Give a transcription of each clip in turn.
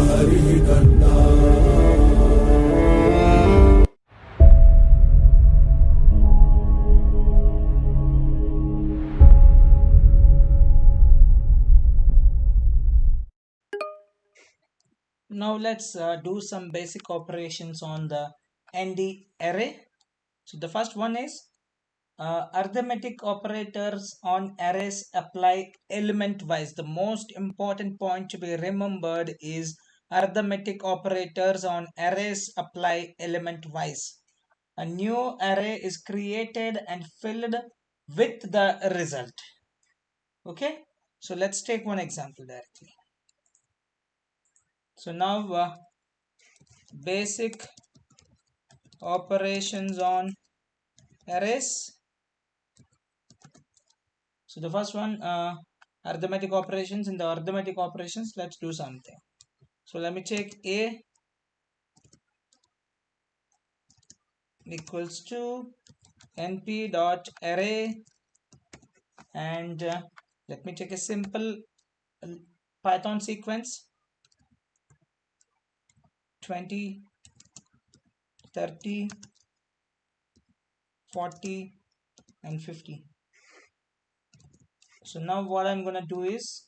हरिः कन्ना। Now let's do some basic operations on the ND array. So the first one is arithmetic operators on arrays apply element wise. The most important point to be remembered is arithmetic operators on arrays apply element wise. A new array is created and filled with the result. Okay, so let's take one example directly. So now basic operations on arrays. So the first one, arithmetic operations. In the arithmetic operations, let's do something. So let me take a equals to np dot array, and let me take a simple Python sequence 20, 30, 40 and 50. So now what I'm gonna do is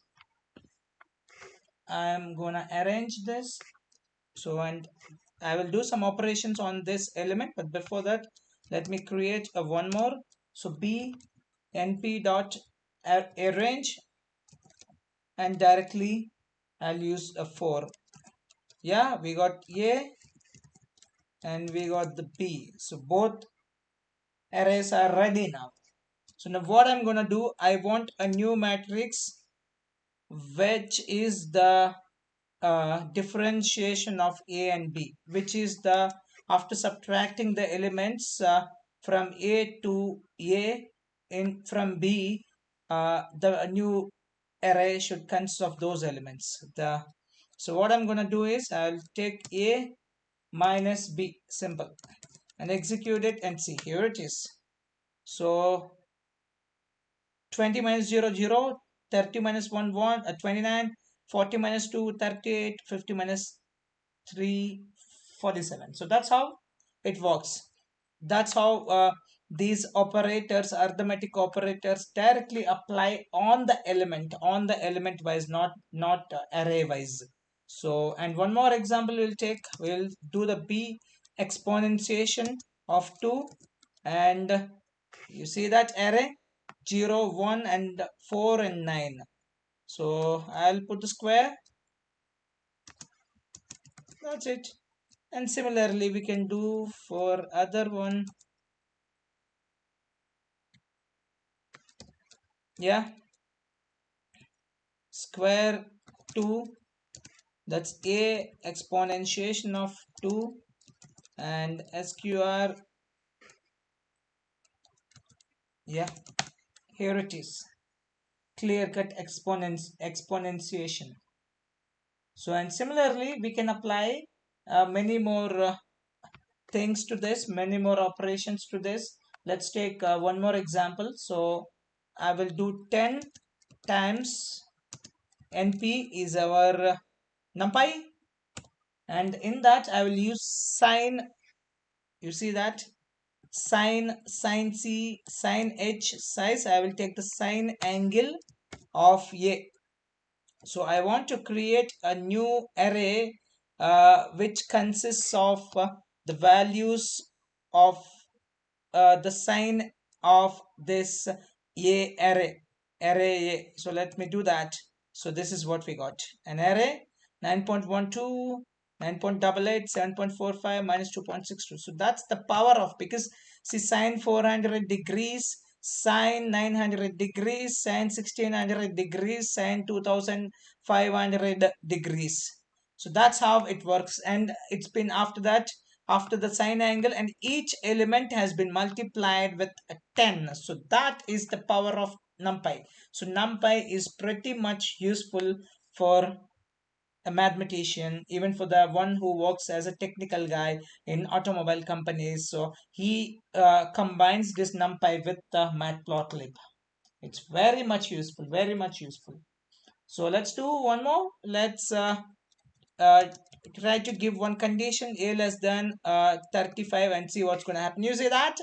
I'm gonna arrange this. So, and I will do some operations on this element, but before that let me create a one more. So b np dot arrange, and directly I'll use a 4. Yeah, we got a and we got the b, so both arrays are ready now. So now what I'm gonna do, I want a new matrix which is the differentiation of a and b, which is the, after subtracting the elements from a to a, in from b, the new array should consist of those elements. So what I'm gonna do is I'll take a minus b, simple, and execute it and see, here it is. So 20 minus 0 0, 30 minus 1 1, 29, 40 minus 2 38, 50 minus 3 47. So that's how it works. That's how these operators, arithmetic operators, directly apply on the element wise, not array wise. So, and one more example we'll do the b exponentiation of 2, and you see that array 0 1 and 4 and 9. So I'll put the square, that's it. And similarly we can do for other one. Yeah, square 2, that's a exponentiation of 2, and sqr. Yeah, here it is, clear cut exponentiation. So, and similarly we can apply many more things to this, many more operations to this. Let's take one more example. So I will do 10 times np is our numpy, and in that I will use sine. You see that sine c, sine h size. I will take the sine angle of a. So I want to create a new array which consists of the values of the sine of this a array a. So let me do that. So this is what we got, an array 9.12, 9.88, 7.45 minus 2.62. So that's the power of, because see, sine 400 degrees, sine 900 degrees, sine 1600 degrees, sine 2500 degrees. So that's how it works. And it's been after that, after the sine angle, and each element has been multiplied with 10. So that is the power of numpy. So numpy is pretty much useful for a mathematician, even for the one who works as a technical guy in automobile companies. So he combines this numpy with the matplotlib. It's very much useful, very much useful. So let's do one more. Let's try to give one condition, a less than 35, and see what's going to happen. You see that?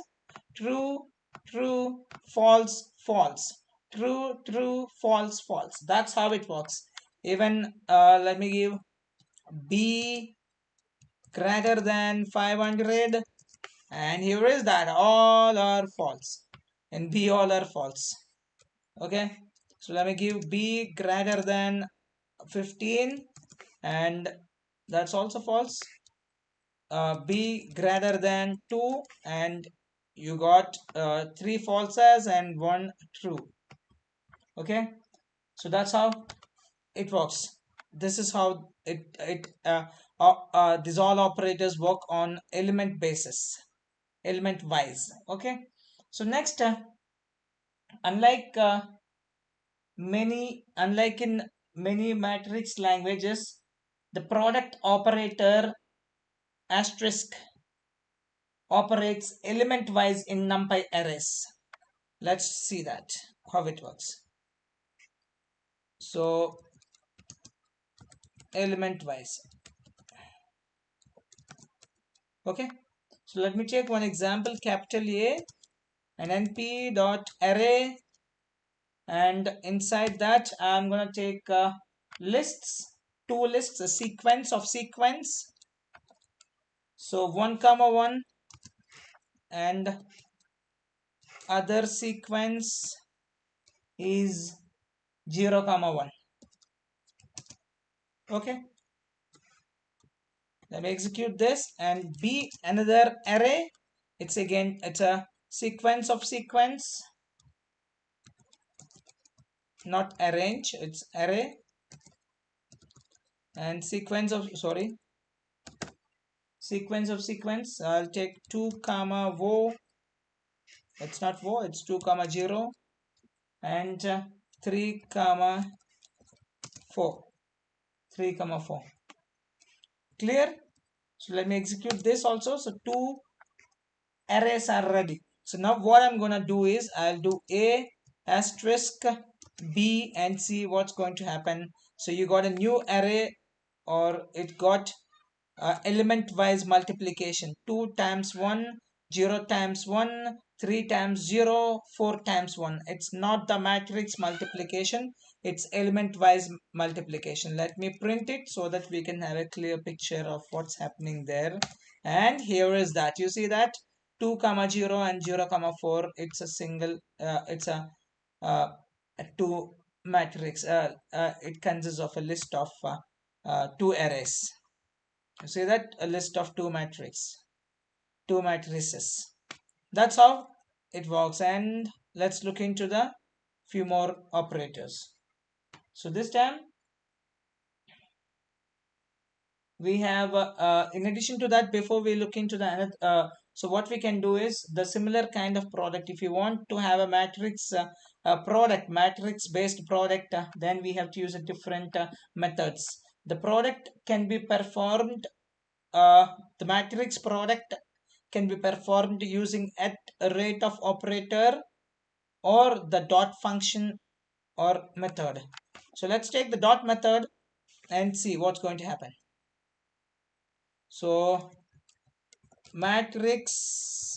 True, true, false, false. True, true, false, false. That's how it works. Even let me give b greater than 500, and here is that all are false, and b all are false. Okay, so let me give b greater than 15, and that's also false. B greater than 2, and you got 3 falses and 1 true. Okay, so that's how it works. This is how these all operators work on element basis, element wise. Okay, so next, unlike unlike in many matrix languages, the product operator asterisk operates element wise in NumPy arrays. Let's see that how it works. So element wise. Okay, so let me take one example, capital A, and np dot array, and inside that I'm gonna take lists, two lists, a sequence of sequence. So 1 comma 1 and other sequence is 0 comma 1. Okay, let me execute this, and B another array. It's a sequence of sequence, not arrange, it's array, and sequence of sequence. I'll take 2 comma wo, it's not wo, it's 2 comma 0, and 3 comma 4, 3 comma 4. Clear? So let me execute this also. So 2 arrays are ready. So now what I'm gonna do is I'll do a asterisk b and see what's going to happen. So you got a new array, or it got element wise multiplication. 2 times 1, 0 times 1, 3 times 0, 4 times 1. It's not the matrix multiplication, it's element wise multiplication. Let me print it so that we can have a clear picture of what's happening there. And here is that, you see that 2 comma 0 and 0 comma 4, it's a single it's a 2 matrix. It consists of a list of 2 arrays. You see that, a list of 2 matrices. That's how it works. And let's look into the few more operators. So this time we have in addition to that, before we look into the so what we can do is the similar kind of product. If you want to have a matrix product, matrix based product, then we have to use a different methods. The product can be performed, the matrix product can be performed using at a rate of operator or the dot function or method. So let's take the dot method and see what's going to happen. So matrix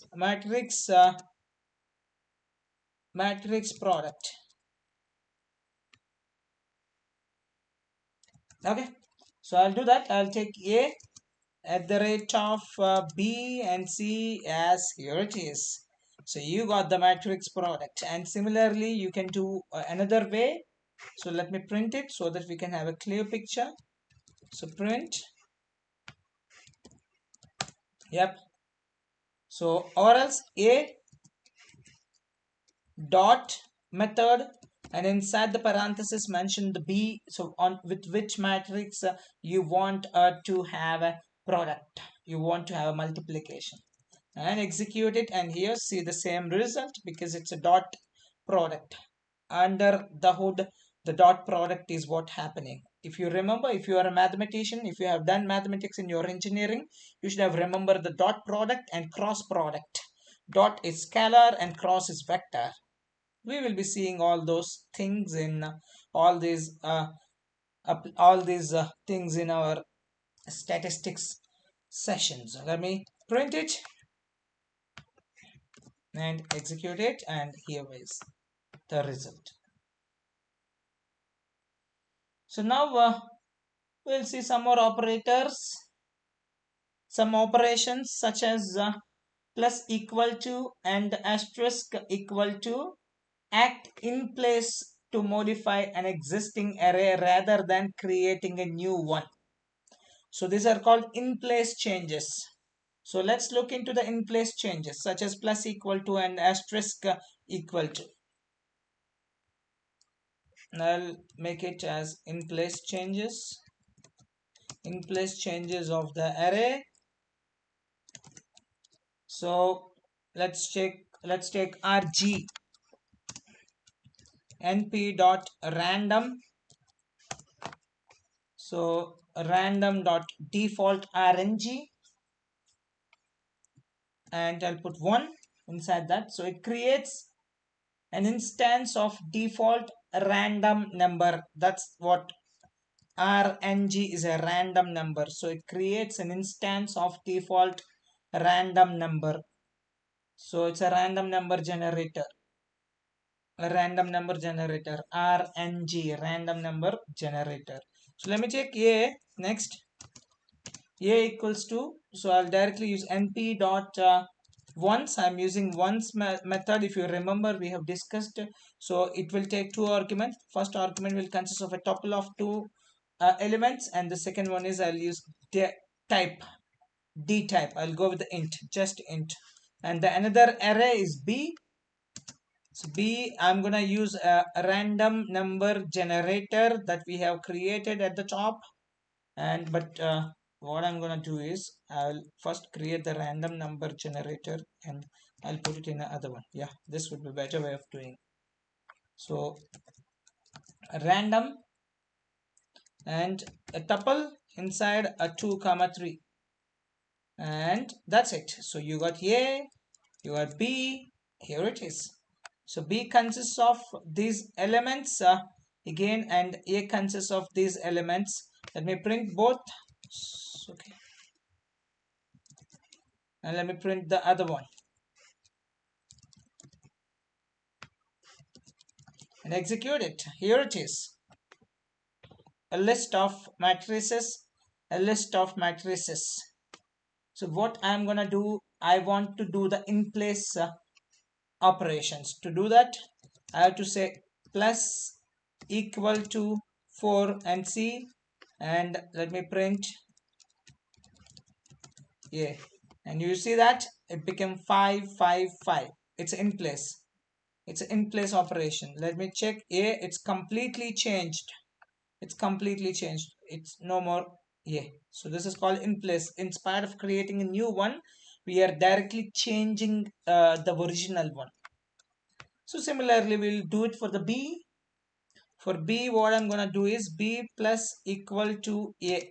product. Okay, so I'll do that. I'll take a at the rate of b and c as here it is. So you got the matrix product, and similarly you can do another way. So let me print it so that we can have a clear picture. So print, yep. So or else a dot method, and inside the parenthesis mention the b, so on with which matrix you want to have a product, you want to have a multiplication, and execute it, and here see the same result because it's a dot product. Under the hood, the dot product is what happening. If you remember, if you are a mathematician, if you have done mathematics in your engineering, you should have remembered the dot product and cross product. Dot is scalar and cross is vector. We will be seeing all those things in all these things in our statistics sessions. Let me print it and execute it, and here is the result. So now we'll see some more operators, some operations such as plus equal to and asterisk equal to act in place to modify an existing array rather than creating a new one. So these are called in place changes. So let's look into the in place changes such as plus equal to and asterisk equal to. I'll make it as in place changes of the array. So let's take rg np dot random. So random dot default rng, and I'll put 1 inside that. So it creates an instance of default random number. That's what rng is, a random number. So it creates an instance of default random number. So it's a random number generator. Random number generator, RNG, random number generator. So let me check a next. A equals to, so I'll directly use np dot once. I'm using once method. If you remember, we have discussed. So it will take two arguments. First argument will consist of a tuple of two elements, and the second one is I'll use type d type. I'll go with the int, just int, and the another array is b. So B, I'm gonna use a random number generator that we have created at the top, and what I'm gonna do is I'll first create the random number generator and I'll put it in the other one. Yeah, this would be a better way of doing. So random and a tuple inside a 2 comma 3, and that's it. So you got A, you got B, here it is. So B consists of these elements again, and A consists of these elements. Let me print both. Okay. And let me print the other one. And execute it. Here it is. A list of matrices. A list of matrices. So what I'm going to do, I want to do the in place operations. To do that, I have to say plus equal to 4 and C, and let me print A, and you see that it became 5 5 5. It's in place. It's an in place operation. Let me check A. It's completely changed. It's completely changed. It's no more A. So this is called in place. In spite of creating a new one, we are directly changing the original one. So similarly, we'll do it for the B. For B, what I'm going to do is B plus equal to A.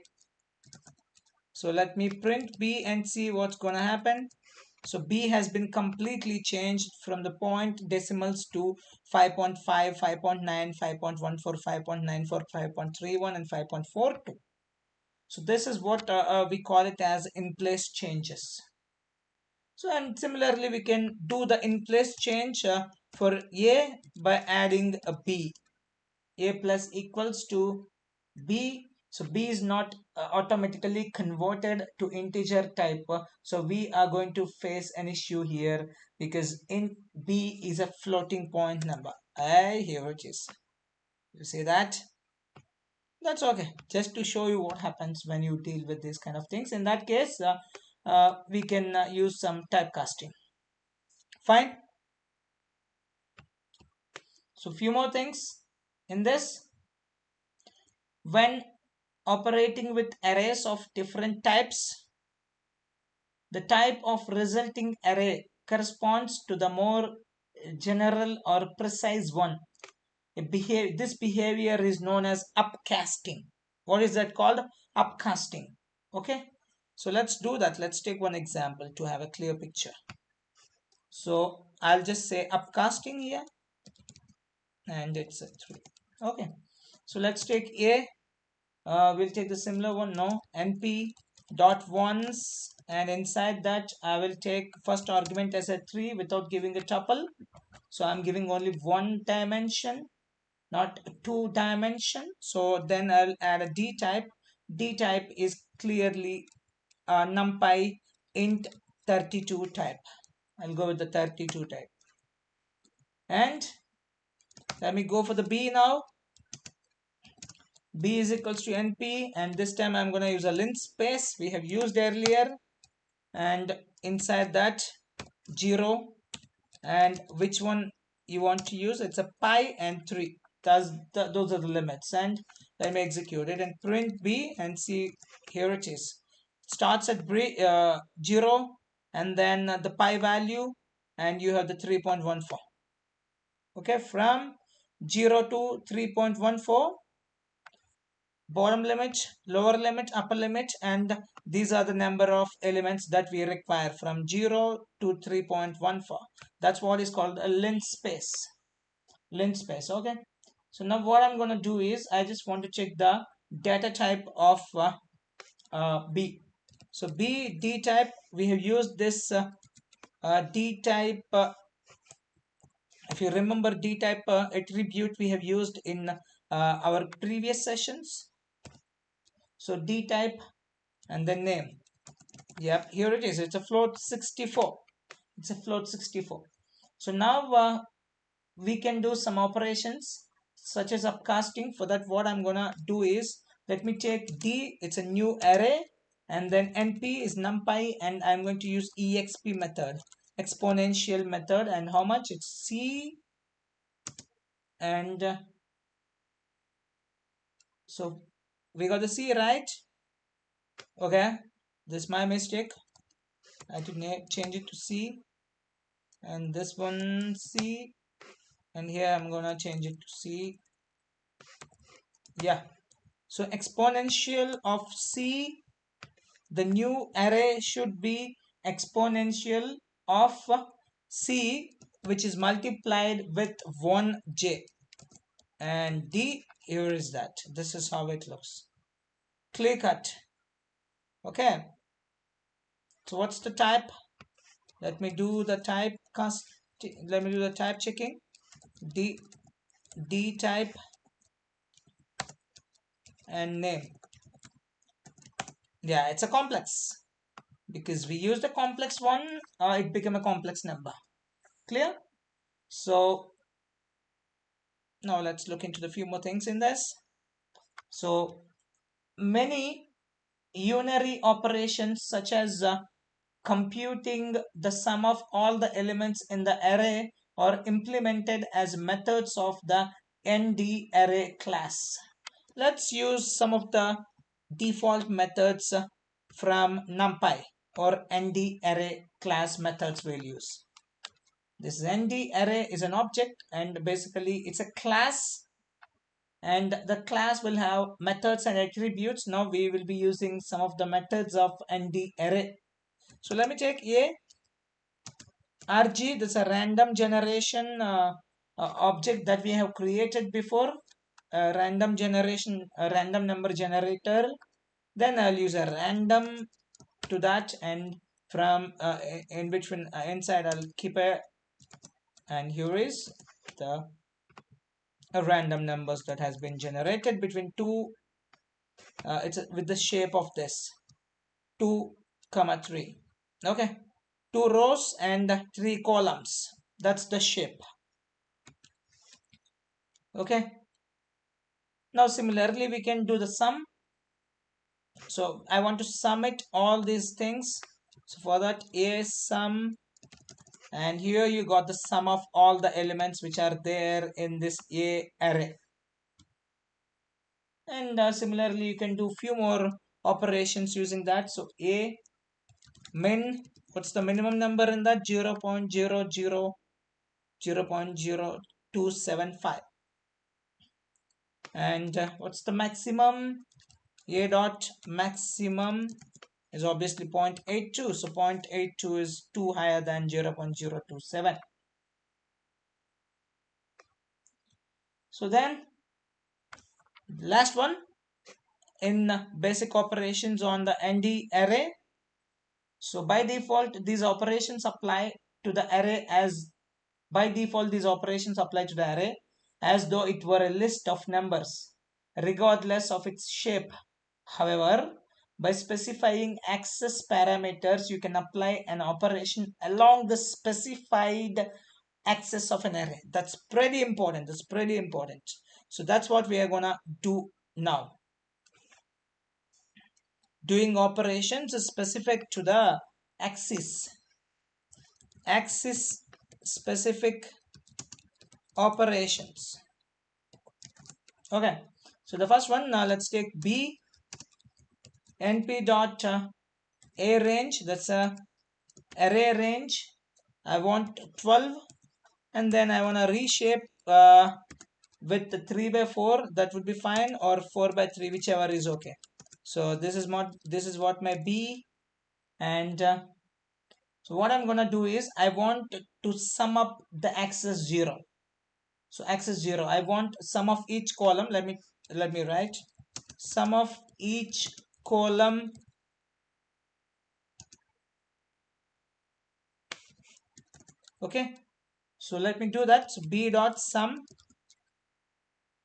So let me print B and see what's going to happen. So B has been completely changed from the point decimals to 5.5, 5.9, 5.14, 5.94, 5.31, and 5.42. So this is what we call it as in-place changes. So and similarly, we can do the in-place change for A by adding a B. A plus equals to B. So B is not automatically converted to integer type. So we are going to face an issue here because in B is a floating point number. Here it is. You see that? That's okay. Just to show you what happens when you deal with these kind of things. In that case, we can use some typecasting. Fine. So few more things in this. When operating with arrays of different types, the type of resulting array corresponds to the more general or precise one. This behavior is known as upcasting. What is that called? Upcasting. Okay. So let's do that. Let's take one example to have a clear picture. So I'll just say upcasting here, and it's a 3. Okay. So let's take A. we'll take the similar one. No, np dot ones, and inside that I will take first argument as a 3 without giving a tuple. So I'm giving only one dimension, not two dimension. So then I'll add a d type. D type is clearly numpy int 32 type. I'll go with the 32 type. And let me go for the b now. B is equals to np, and this time I'm going to use a linspace we have used earlier, and inside that 0, and which one you want to use, it's a pi and 3. Those are the limits, and let me execute it and print b and see. Here it is. Starts at 0 and then the pi value, and you have the 3.14. okay, from 0 to 3.14, bottom limit, lower limit, upper limit, and these are the number of elements that we require from 0 to 3.14. That's what is called a linspace. Okay, so now what I'm going to do is I just want to check the data type of b. So b d type, we have used this d type, if you remember, d type attribute we have used in our previous sessions. So d type and then name. Yep, here it is. It's a float 64. It's a float 64. So now we can do some operations such as upcasting. For that, what I'm gonna do is, let me take d, it's a new array, and then np is numpy, and I'm going to use exp method, exponential method, and how much? It's c, and so we got the c, right? Okay, this is my mistake. I had to change it to c, and this one c, and here I'm gonna change it to c. Yeah, so exponential of c, the new array should be exponential of c, which is multiplied with 1j, and d, here is that. This is how it looks. Clear cut. Okay, so what's the type? Let me do the type checking. D type and name. Yeah, it's a complex. Because we used a complex one, it became a complex number. Clear? So now let's look into the few more things in this. So many unary operations, such as computing the sum of all the elements in the array, are implemented as methods of the NdArray class. Let's use some of the default methods from NumPy, or NdArray class methods we'll use. This NdArray is an object, and basically it's a class, and the class will have methods and attributes. Now we will be using some of the methods of NdArray. So let me take a RG. This is a random generation object that we have created before. Random generation, random number generator. Then I'll use a random to that, and from in between, inside I'll keep a, and here is the random numbers that has been generated between two. It's with the shape of this 2, 3. Okay, 2 rows and 3 columns. That's the shape. Okay, now similarly we can do the sum. So I want to sum it all these things. So for that, a sum, and here you got the sum of all the elements which are there in this a array. And similarly you can do few more operations using that. So a min, what's the minimum number in that? 0.0275. And what's the maximum? A dot maximum is obviously 0.82. So 0.82 is 2 higher than 0.027. So then last one, in basic operations on the ND array. So by default, these operations apply to the array as though it were a list of numbers, regardless of its shape. However, by specifying access parameters, you can apply an operation along the specified access of an array. That's pretty important. So that's what we are gonna do now. Doing operations is specific to the axis specific operations. Okay, so the first one, now let's take b np dot a range. That's a array range. I want 12, and then I want to reshape with the 3 by 4. That would be fine, or 4 by 3, whichever is okay. So this is what my b, and so what I'm gonna do is I want to sum up the axis 0. So axis 0, I want sum of each column. Let me write sum of each column okay. So let me do that. So b dot sum,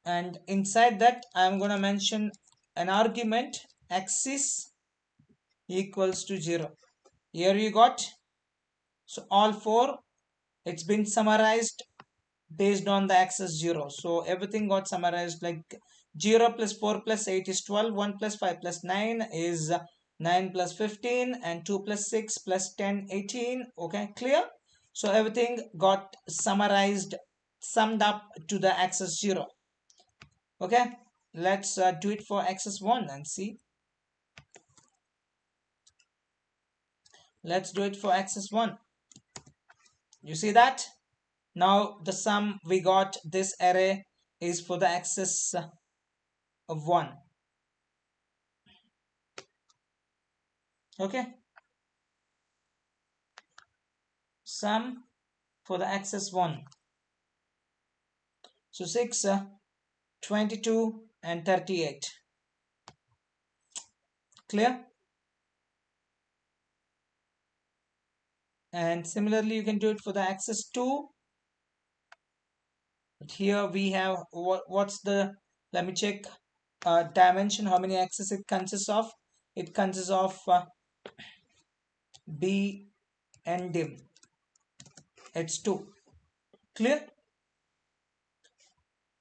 and inside that I'm gonna mention an argument axis equals to 0. Here you got, so all 4, it's been summarized based on the axis 0. So everything got summarized like 0 plus 4 plus 8 is 12, 1 plus 5 plus 9 is 9 plus 15, and 2 plus 6 plus 10, 18. Okay, clear? So everything got summed up to the axis 0. Okay, let's do it for axis 1 and see. Let's do it for axis 1. You see that? Now the sum we got this array is for the axis of 1. Okay, sum for the axis 1. So 6, 22 and 38. Clear? And similarly you can do it for the axis 2. But here we have what's the, let me check dimension, how many axes it consists of. It consists of b and dim. It's 2. Clear?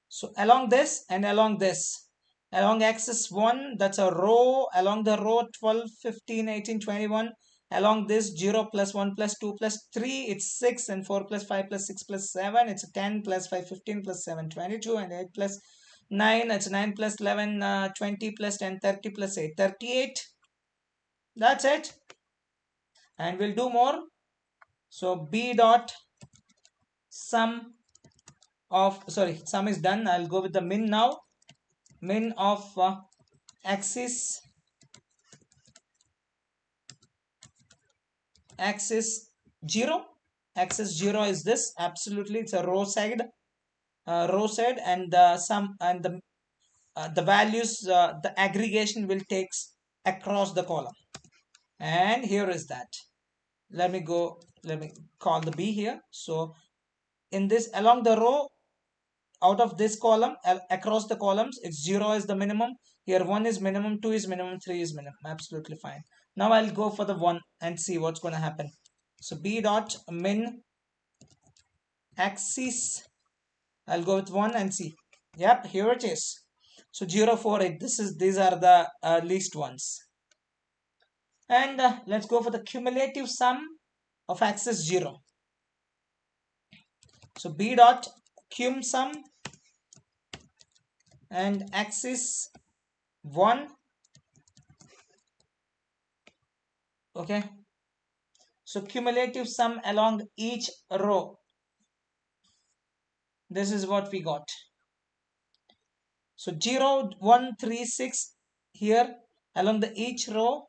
So along this and along this, along axis 1, that's a row, along the row 12, 15, 18, 21. Along this 0 plus 1 plus 2 plus 3, it's 6, and 4 plus 5 plus 6 plus 7, it's 10 plus 5, 15 plus 7, 22, and 8 plus 9, it's 9 plus 11, 20 plus 10, 30 plus 8, 38. That's it. And we'll do more. So b dot sum of, sorry, sum is done. I'll go with the min now. Min of axis 0. Axis 0 is this. Absolutely, it's a row side, and the sum and the values, the aggregation will takes across the column. And here is that. Let me call the b here. So in this, along the row, out of this column, across the columns, it's 0 is the minimum. Here 1 is minimum, 2 is minimum, 3 is minimum. Absolutely fine. Now I'll go for the 1 and see what's going to happen. So b dot min axis, I'll go with 1 and see. Yep, here it is. So 0, 4, 8. These are the least ones. And let's go for the cumulative sum of axis 0. So b dot cum sum and axis 1. Okay, so cumulative sum along each row. This is what we got. So 0, 1, 3, 6 here along the each row.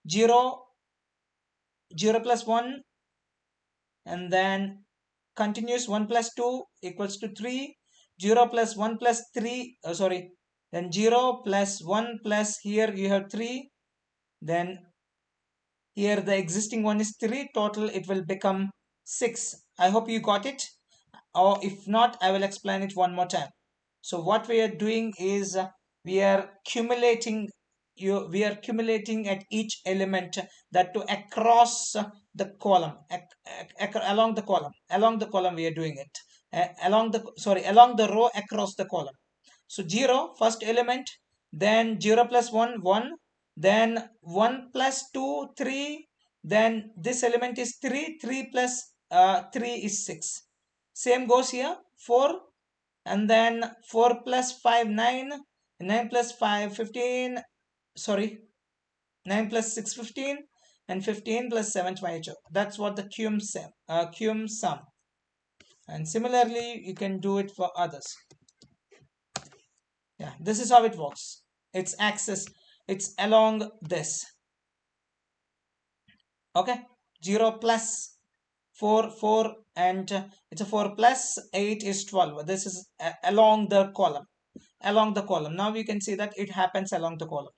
0, 0 plus 1, and then continuous 1 plus 2 equals to 3. 0 plus 1 plus 3, then 0 plus 1 plus here you have 3, then here the existing one is 3, total it will become 6. I hope you got it, or if not I will explain it one more time. So what we are doing is we are accumulating at each element, that to across the column, along the column we are doing it, along the row across the column. So 0 first element, then 0 plus 1 1, then 1 plus 2 3, then this element is 3, 3 plus 3 is 6. Same goes here, 4, and then 4 plus 5 9, 9 plus 5 15, sorry, 9 plus 6 15, and 15 plus 7 22. That's what the cum sum. And similarly you can do it for others. Yeah, this is how it works. Its axis, it's along this. Okay, 0 plus 4 4, and it's a 4 plus 8 is 12. This is along the column. Now we can see that it happens along the column.